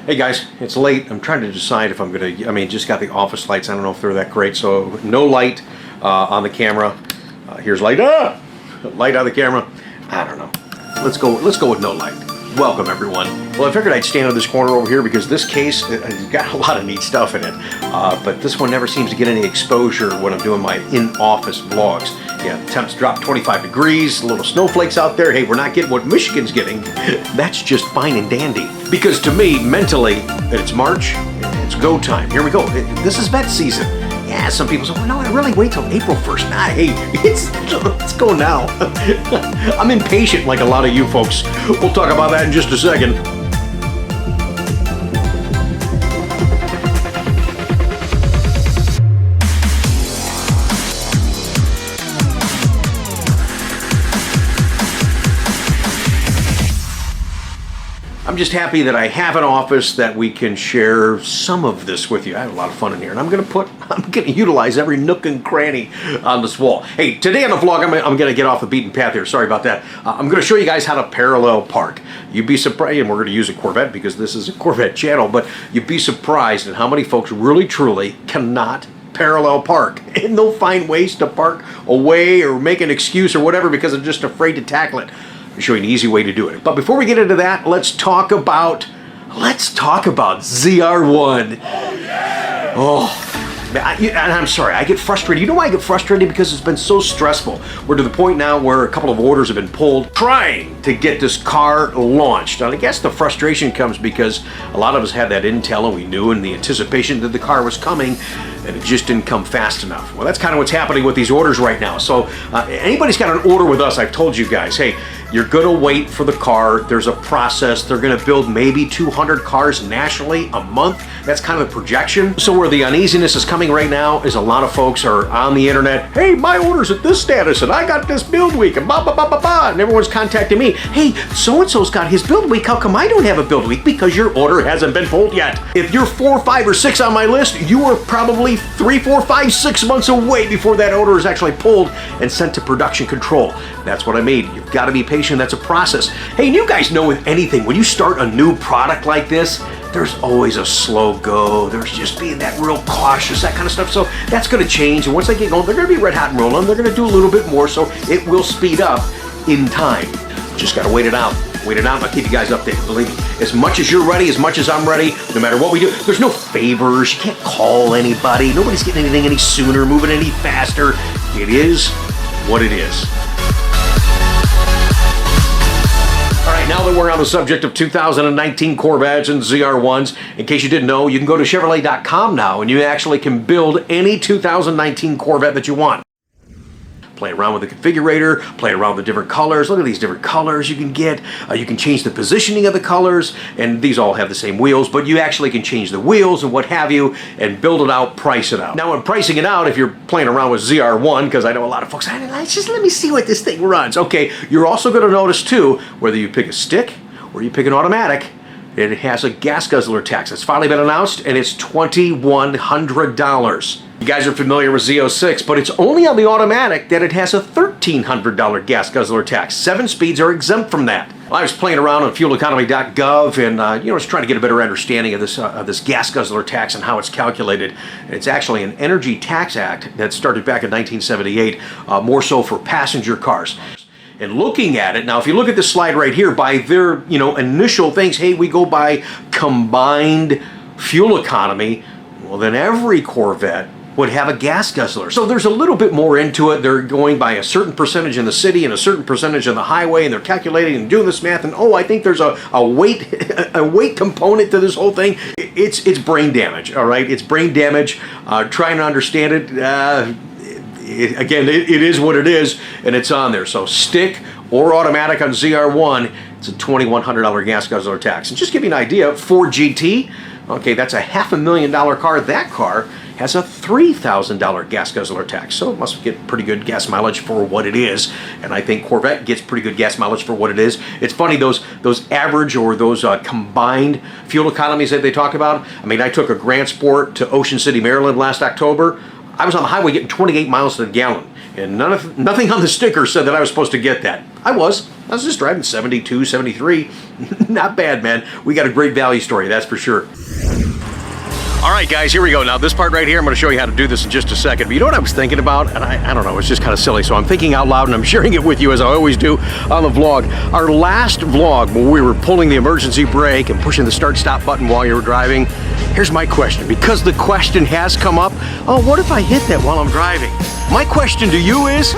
Hey guys, it's late. I'm trying to decide if I'm gonna, just got the office lights. I don't know if they're that great. So no light on the camera. Here's light. Light on the camera. I don't know. Let's go with no light. Welcome everyone. Well, I figured I'd stand on this corner over here because this case has got a lot of neat stuff in it. But this one never seems to get any exposure when I'm doing my in-office vlogs. Yeah, temps dropped 25 degrees, little snowflakes out there. Hey, we're not getting what Michigan's getting. That's just fine and dandy. Because to me, mentally, it's March, it's go time. Here we go. This is vet season. Yeah, some people say, well, no, I really wait till April 1st. Nah, hey, let's go now. I'm impatient like a lot of you folks. We'll talk about that in just a second. I'm just happy that I have an office that we can share some of this with you. I have a lot of fun in here, and I'm gonna utilize every nook and cranny on this wall. Hey, today on the vlog, I'm gonna get off the beaten path here. Sorry about that. I'm gonna show you guys how to parallel park. You'd be surprised, and we're gonna use a Corvette because this is a Corvette channel, but you'd be surprised at how many folks really truly cannot parallel park, and they'll find ways to park away or make an excuse or whatever because they're just afraid to tackle it. I'll show you an easy way to do it. But before we get into that, let's talk about ZR1. Oh, and I'm sorry, I get frustrated. You know why I get frustrated? Because it's been so stressful. We're to the point now where a couple of orders have been pulled trying to get this car launched. And I guess the frustration comes because a lot of us had that intel and we knew in the anticipation that the car was coming, and it just didn't come fast enough. Well, that's kind of what's happening with these orders right now. So anybody's got an order with us, I've told you guys, hey, you're gonna wait for the car. There's a process. They're gonna build maybe 200 cars nationally a month. That's kind of the projection. So where the uneasiness is coming right now is a lot of folks are on the internet. Hey, my order's at this status and I got this build week and blah, blah, blah, blah, blah. And everyone's contacting me. Hey, so-and-so's got his build week. How come I don't have a build week? Because your order hasn't been pulled yet. If you're 4, 5, or 6 on my list, you are probably 3, 4, 5, 6 months away before that order is actually pulled and sent to production control. That's what I mean. You've got to be patient. That's a process. Hey, and you guys know with anything, when you start a new product like this, there's always a slow go. There's just being that real cautious, that kind of stuff. So that's going to change. And once they get going, they're going to be red hot and rolling. They're going to do a little bit more. So it will speed up in time. Just got to wait it out. Wait it out, and I'll keep you guys updated. Believe me, as much as you're ready, as much as I'm ready, no matter what we do, there's no favors. You can't call anybody. Nobody's getting anything any sooner, moving any faster. It is what it is. All right, now that we're on the subject of 2019 Corvettes and ZR1s, in case you didn't know, you can go to Chevrolet.com now and you actually can build any 2019 Corvette that you want. Play around with the configurator, play around with the different colors. Look at these different colors you can get. You can change the positioning of the colors, and these all have the same wheels, but you actually can change the wheels and what have you, and build it out, price it out. Now, when pricing it out, if you're playing around with ZR1, because I know a lot of folks, just let me see what this thing runs. Okay, you're also going to notice too, whether you pick a stick or you pick an automatic, it has a gas guzzler tax. It's finally been announced, and it's $2,100. You guys are familiar with Z06, but it's only on the automatic that it has a $1,300 gas guzzler tax. 7 speeds are exempt from that. Well, I was playing around on fueleconomy.gov and just trying to get a better understanding of this gas guzzler tax and how it's calculated. It's actually an Energy Tax Act that started back in 1978, more so for passenger cars. And looking at it, now if you look at this slide right here, by their initial things, hey, we go by combined fuel economy, well then every Corvette would have a gas guzzler. So there's a little bit more into it. They're going by a certain percentage in the city and a certain percentage on the highway, and they're calculating and doing this math, and oh, I think there's a weight component to this whole thing. It's brain damage, all right? It's brain damage. Trying to understand it, again, it is what it is, and it's on there. So stick or automatic on ZR1, it's a $2,100 gas guzzler tax. And just to give you an idea, Ford GT, okay, that's a $500,000 car. That car has a $3,000 gas guzzler tax, so it must get pretty good gas mileage for what it is. And I think Corvette gets pretty good gas mileage for what it is. It's funny, those average or those combined fuel economies that they talk about. I mean, I took a Grand Sport to Ocean City, Maryland last October. I was on the highway getting 28 miles to the gallon, and nothing on the sticker said that I was supposed to get that. I was. I was just driving 72, 73. Not bad, man. We got a great value story, that's for sure. All right, guys, here we go. Now, this part right here, I'm going to show you how to do this in just a second. But you know what I was thinking about? And I don't know, it's just kind of silly. So I'm thinking out loud, and I'm sharing it with you as I always do on the vlog. Our last vlog, when we were pulling the emergency brake and pushing the start-stop button while you were driving, here's my question. Because the question has come up, oh, what if I hit that while I'm driving? My question to you is,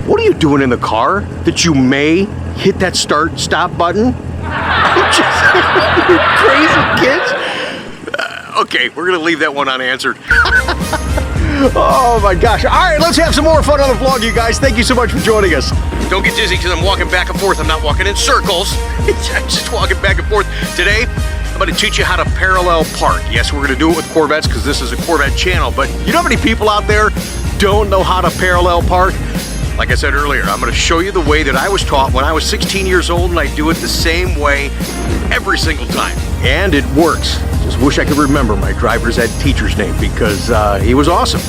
what are you doing in the car that you may hit that start-stop button? You crazy kids. Okay, we're gonna leave that one unanswered. Oh my gosh. All right, let's have some more fun on the vlog, you guys. Thank you so much for joining us. Don't get dizzy because I'm walking back and forth. I'm not walking in circles. I'm just walking back and forth. Today, I'm gonna teach you how to parallel park. Yes, we're gonna do it with Corvettes because this is a Corvette channel, but you know how many people out there don't know how to parallel park? Like I said earlier, I'm gonna show you the way that I was taught when I was 16 years old, and I do it the same way every single time. And it works. Just wish I could remember my driver's ed teacher's name because he was awesome.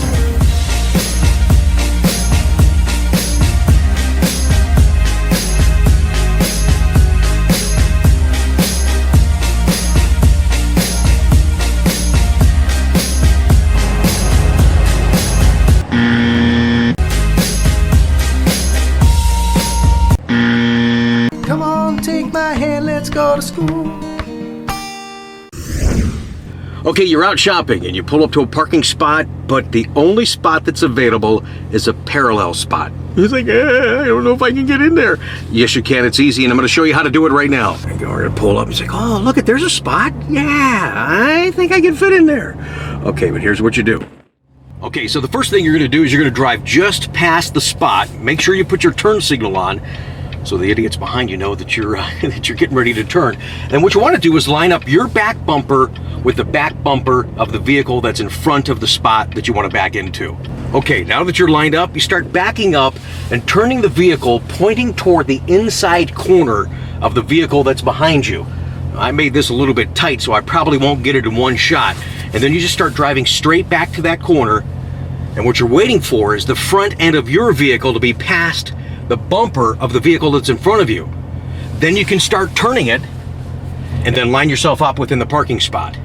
Come on, take my hand, let's go to school. Okay, you're out shopping and you pull up to a parking spot, but the only spot that's available is a parallel spot. You're like, I don't know if I can get in there. Yes, you can. It's easy, and I'm going to show you how to do it right now. We're going to pull up and say, oh, look, there's a spot. Yeah, I think I can fit in there. Okay, but here's what you do. Okay, so the first thing you're going to do is you're going to drive just past the spot. Make sure you put your turn signal on, so the idiots behind you know that you're that you're getting ready to turn. And what you want to do is line up your back bumper with the back bumper of the vehicle that's in front of the spot that you want to back into. Okay, now that you're lined up, you start backing up and turning the vehicle pointing toward the inside corner of the vehicle that's behind you. I made this a little bit tight, so I probably won't get it in one shot. And then you just start driving straight back to that corner. And what you're waiting for is the front end of your vehicle to be past the bumper of the vehicle that's in front of you. Then you can start turning it and then line yourself up within the parking spot.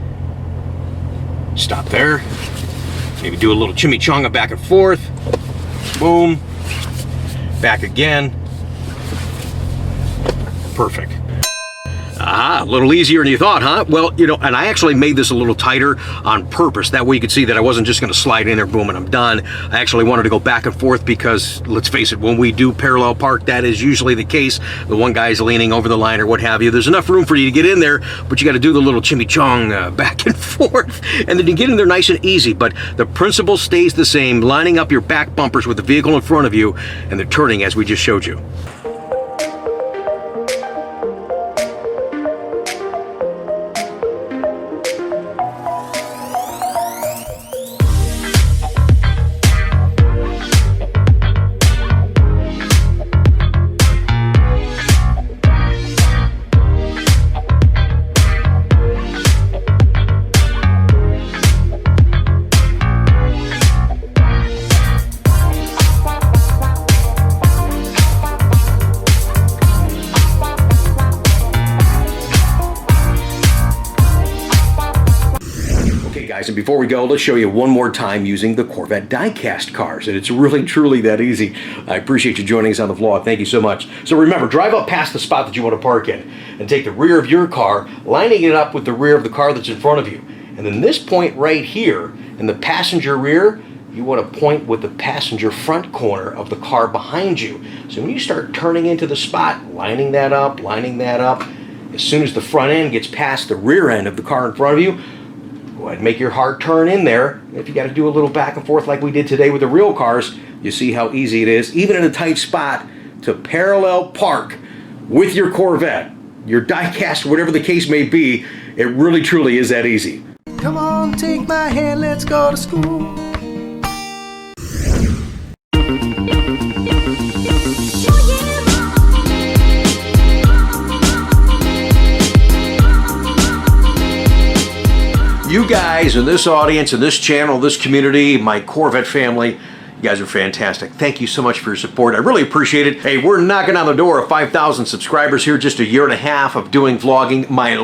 Stop there. Maybe do a little chimichanga back and forth. Boom. Back again. Perfect. Aha, a little easier than you thought, huh? Well, you know, and I actually made this a little tighter on purpose. That way you could see that I wasn't just going to slide in there, boom, and I'm done. I actually wanted to go back and forth because, let's face it, when we do parallel park, that is usually the case. The one guy's leaning over the line or what have you. There's enough room for you to get in there, but you got to do the little chimichang back and forth. And then you get in there nice and easy, but the principle stays the same, lining up your back bumpers with the vehicle in front of you and the turning as we just showed you. And before we go, let's show you one more time using the Corvette die-cast cars, and it's really truly that easy. I appreciate you joining us on the vlog. Thank you so much. So remember, drive up past the spot that you want to park in and take the rear of your car, lining it up with the rear of the car that's in front of you. And then this point right here in the passenger rear, you want to point with the passenger front corner of the car behind you. So when you start turning into the spot, lining that up, as soon as the front end gets past the rear end of the car in front of you, go ahead and make your hard turn in there. If you got to do a little back and forth like we did today with the real cars, you see how easy it is, even in a tight spot, to parallel park with your Corvette, your die-cast, whatever the case may be. It really truly is that easy. Come on, take my hand, let's go to school. You guys in this audience, in this channel, this community, my Corvette family, You guys are fantastic. Thank you so much for your support. I really appreciate it. Hey, we're knocking on the door of 5,000 subscribers here, just a year and a half of doing vlogging. My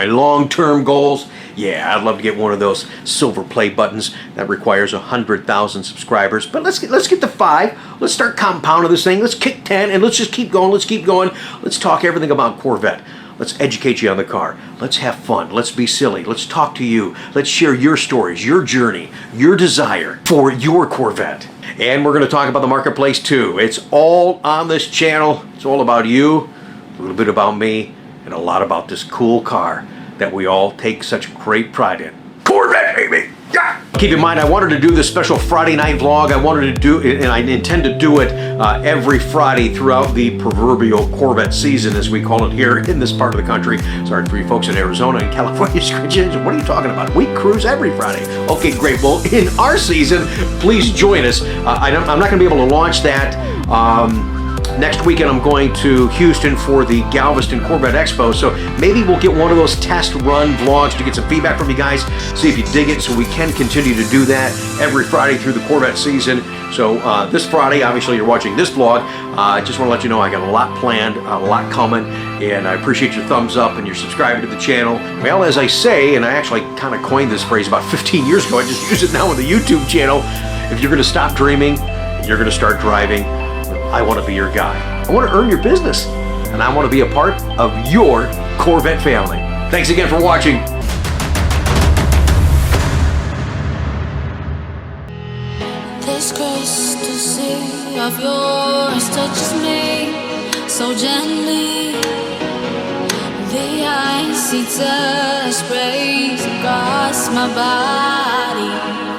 long-term goals, yeah, I'd love to get one of those silver play buttons. That requires 100,000 subscribers. But let's get to 5. Let's start compounding this thing. Let's kick 10, and let's just keep going. Let's keep going. Let's talk everything about Corvette. Let's educate you on the car. Let's have fun. Let's be silly. Let's talk to you. Let's share your stories, your journey, your desire for your Corvette. And we're going to talk about the marketplace too. It's all on this channel. It's all about you, a little bit about me, and a lot about this cool car that we all take such great pride in. Corvette, baby! Yeah! Keep in mind, I wanted to do this special Friday night vlog. I wanted to do it, and I intend to do it every Friday throughout the proverbial Corvette season, as we call it here in this part of the country. Sorry for you folks in Arizona and California. What are you talking about? We cruise every Friday. Okay, great. Well, in our season, please join us. I'm not going to be able to launch that. Next weekend I'm going to Houston for the Galveston Corvette Expo, so maybe we'll get one of those test run vlogs to get some feedback from you guys, see if you dig it, so we can continue to do that every Friday through the Corvette season. So this Friday, obviously you're watching this vlog, I just want to let you know I got a lot planned, a lot coming, and I appreciate your thumbs up and your subscribing to the channel. Well, as I say, and I actually kind of coined this phrase about 15 years ago, I just use it now on the YouTube channel, if you're going to stop dreaming, you're going to start driving. I want to be your guy. I want to earn your business, and I want to be a part of your Corvette family. Thanks again for watching. This crystal sea of yours touches me so gently. The icy touch breaks across my body.